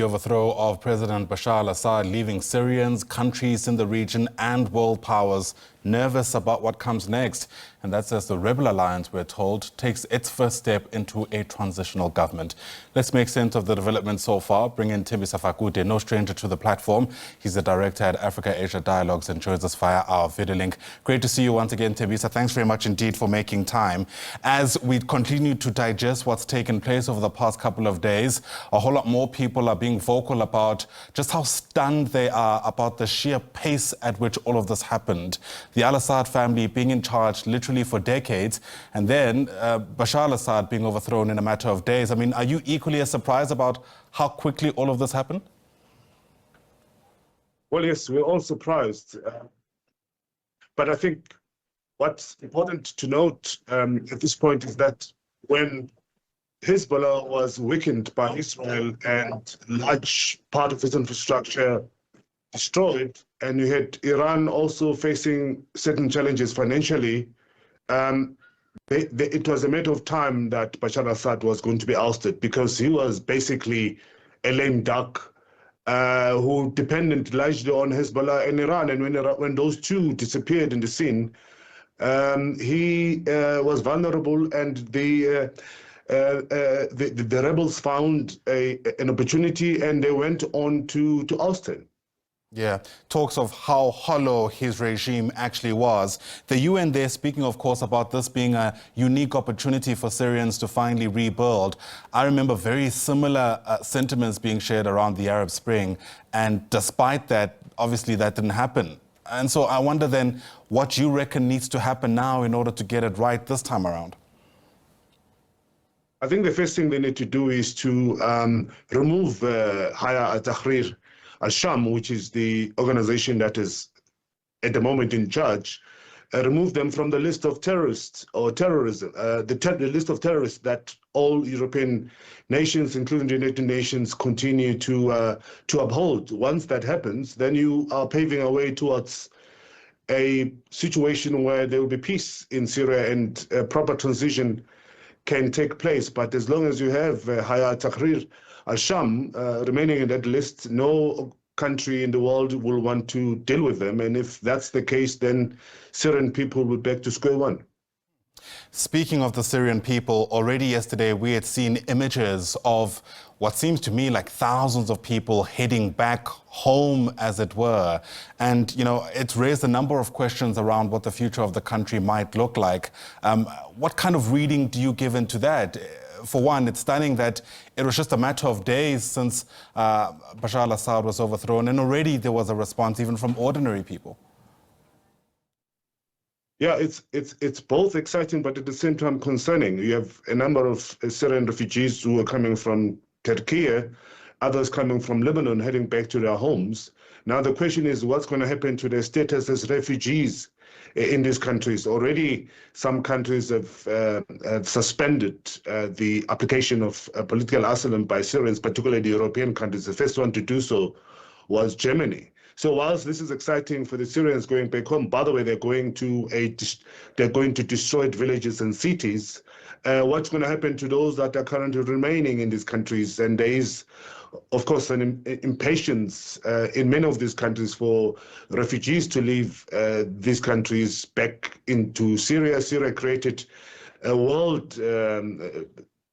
the overthrow of President Bashar al-Assad, leaving Syrians, countries in the region and world powers nervous about what comes next. And that's as the Rebel Alliance, we're told, takes its first step into a transitional government. Let's make sense of the developments so far. Bring in Thembisa Fakude, no stranger to the platform. He's the director at Africa-Asia Dialogues and joins us via our video link. Great to see you once again, Thembisa. Thanks very much indeed for making time. As we continue to digest what's taken place over the past couple of days, a whole lot more people are being vocal about just how stunned they are about the sheer pace at which all of this happened. The al-Assad family being in charge literally for decades, and then Bashar al-Assad being overthrown in a matter of days. I mean, are you equally as surprised about how quickly all of this happened? Well, yes, we're all surprised. But I think what's important to note at this point is that when Hezbollah was weakened by Israel and large part of its infrastructure destroyed, and you had Iran also facing certain challenges financially, it was a matter of time that Bashar Assad was going to be ousted, because he was basically a lame duck who depended largely on Hezbollah and Iran. And when those two disappeared in the scene, he was vulnerable, and the rebels found an opportunity, and they went on to oust him. Yeah, talks of how hollow his regime actually was. The UN there speaking, of course, about this being a unique opportunity for Syrians to finally rebuild. I remember very similar sentiments being shared around the Arab Spring. And despite that, obviously that didn't happen. And so I wonder then what you reckon needs to happen now in order to get it right this time around. I think the first thing they need to do is to remove Hayat al-Tahrir al-Sham, which is the organization that is at the moment in charge, remove them from the list of terrorists or terrorism, the list of terrorists that all European nations, including the United Nations, continue to uphold. Once that happens, then you are paving a way towards a situation where there will be peace in Syria and a proper transition can take place. But as long as you have Hayat Tahrir al-Sham remaining in that list, no country in the world will want to deal with them. And if that's the case, then Syrian people will back to square one. Speaking of the Syrian people, already yesterday we had seen images of what seems to me like thousands of people heading back home, as it were. And, you know, it's raised a number of questions around what the future of the country might look like. What kind of reading do you give into that? For one, it's stunning that it was just a matter of days since Bashar al-Assad was overthrown, and already there was a response even from ordinary people. Yeah, it's both exciting, but at the same time concerning. You have a number of Syrian refugees who are coming from Turkey, others coming from Lebanon, heading back to their homes. Now the question is, what's going to happen to their status as refugees in these countries? Already some countries have suspended the application of political asylum by Syrians, particularly the European countries. The first one to do so was Germany. So whilst this is exciting for the Syrians going back home, by the way, they're going to destroyed villages and cities. What's going to happen to those that are currently remaining in these countries? And there is, of course, an impatience in many of these countries for refugees to leave these countries back into Syria. Syria created a world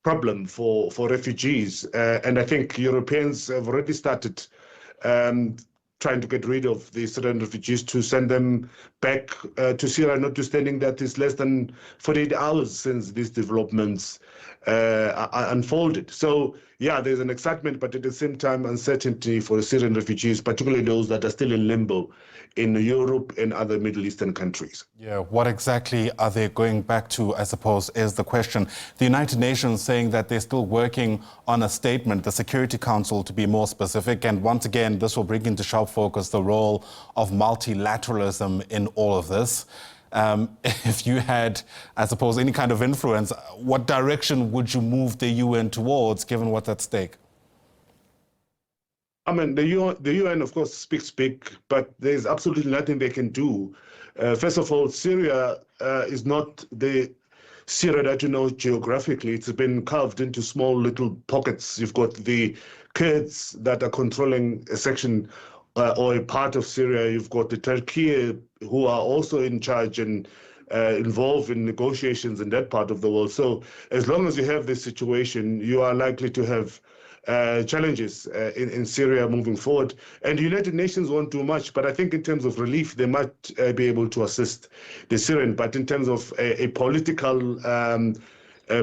problem for refugees. And I think Europeans have already started trying to get rid of the Syrian refugees to send them back to Syria, notwithstanding that it's less than 48 hours since these developments unfolded. So, yeah, there's an excitement, but at the same time, uncertainty for the Syrian refugees, particularly those that are still in limbo in Europe and other Middle Eastern countries. Yeah, what exactly are they going back to, I suppose, is the question. The United Nations saying that they're still working on a statement, the Security Council to be more specific. And once again, this will bring into sharp focus the role of multilateralism in all of this. If you had, I suppose, any kind of influence, what direction would you move the UN towards, given what's at stake? I mean, the UN, of course, speaks big, but there's absolutely nothing they can do. First of all, Syria is not the Syria that you know geographically. It's been carved into small little pockets. You've got the Kurds that are controlling a section or a part of Syria. You've got the Turkey who are also in charge and involved in negotiations in that part of the world. So as long as you have this situation, you are likely to have challenges in Syria moving forward. And the United Nations won't do much, but I think in terms of relief, they might be able to assist the Syrian. But in terms of a political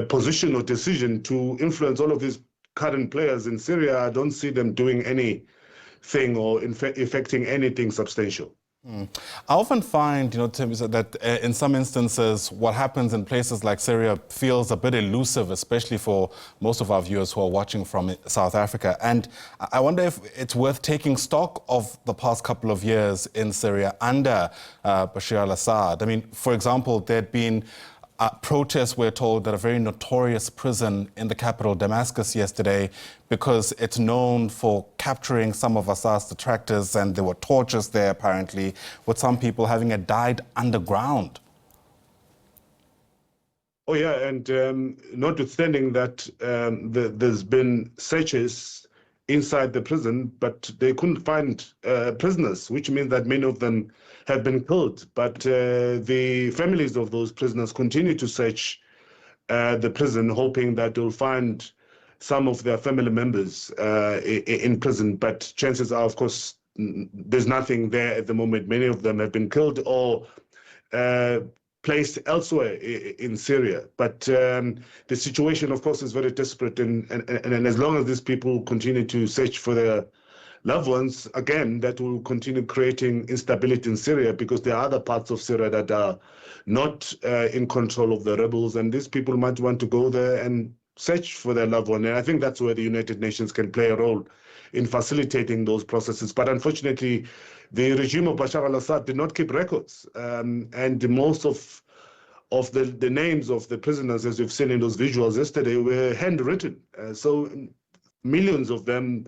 position or decision to influence all of these current players in Syria, I don't see them doing anything or effecting anything substantial. I often find, Thembisa, that in some instances, what happens in places like Syria feels a bit elusive, especially for most of our viewers who are watching from South Africa. And I wonder if it's worth taking stock of the past couple of years in Syria under Bashar al-Assad. I mean, for example, there'd been protests, we're told, at a very notorious prison in the capital, Damascus, yesterday, because it's known for capturing some of Assad's detractors, and there were tortures there, apparently, with some people having died underground. Oh, yeah, and notwithstanding that there's been searches inside the prison, but they couldn't find prisoners, which means that many of them have been killed. But the families of those prisoners continue to search the prison, hoping that they'll find some of their family members in prison. But chances are, of course, there's nothing there at the moment. Many of them have been killed or placed elsewhere in Syria. But the situation, of course, is very desperate. And as long as these people continue to search for their loved ones, again, that will continue creating instability in Syria, because there are other parts of Syria that are not in control of the rebels. And these people might want to go there and search for their loved one. And I think that's where the United Nations can play a role in facilitating those processes. But unfortunately, the regime of Bashar al-Assad did not keep records. And most of the names of the prisoners, as you've seen in those visuals yesterday, were handwritten. So millions of them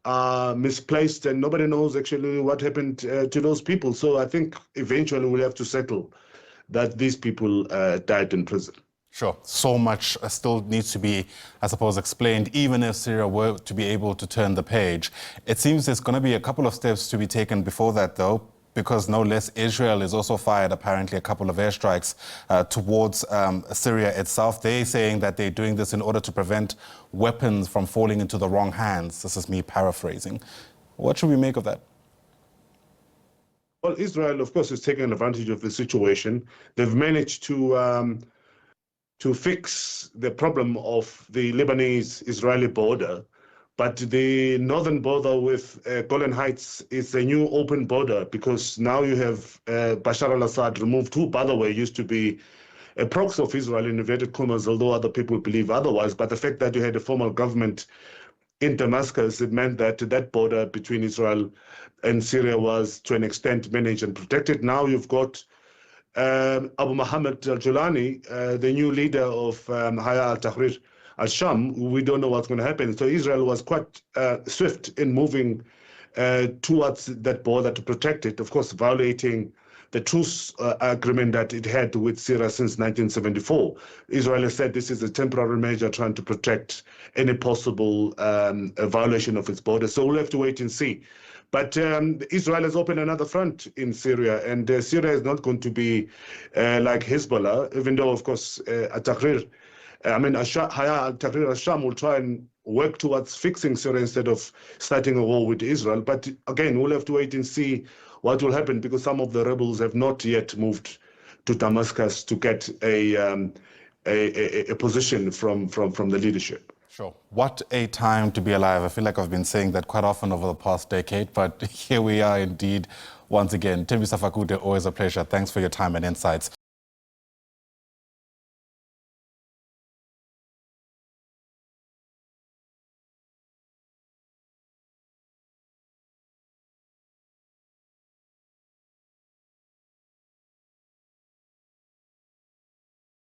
are misplaced, and nobody knows actually what happened to those people. So I think eventually we'll have to settle that these people died in prison. Sure. So much still needs to be, I suppose, explained, even if Syria were to be able to turn the page. It seems there's going to be a couple of steps to be taken before that, though, because no less, Israel has also fired apparently a couple of airstrikes towards Syria itself. They're saying that they're doing this in order to prevent weapons from falling into the wrong hands. This is me paraphrasing. What should we make of that? Well, Israel, of course, is taking advantage of the situation. They've managed to fix the problem of the Lebanese-Israeli border. But the northern border with Golan Heights is a new open border, because now you have Bashar al-Assad removed, who, by the way, used to be a proxy of Israel in inverted commas, although other people believe otherwise. But the fact that you had a formal government in Damascus, it meant that that border between Israel and Syria was, to an extent, managed and protected. Now you've got Abu Mohammed al-Julani, the new leader of Hayat al-Tahrir al-Sham. We don't know what's going to happen. So Israel was quite swift in moving towards that border to protect it, of course, violating the truce agreement that it had with Syria since 1974. Israel has said this is a temporary measure trying to protect any possible violation of its border. So we'll have to wait and see. But Israel has opened another front in Syria, and Syria is not going to be like Hezbollah, even though, of course, Hayat al-Tahrir al-Sham will try and work towards fixing Syria instead of starting a war with Israel. But again, we'll have to wait and see what will happen, because some of the rebels have not yet moved to Damascus to get a position from the leadership. Sure. What a time to be alive. I feel like I've been saying that quite often over the past decade, but here we are indeed once again. Thembisa Fakude, always a pleasure. Thanks for your time and insights.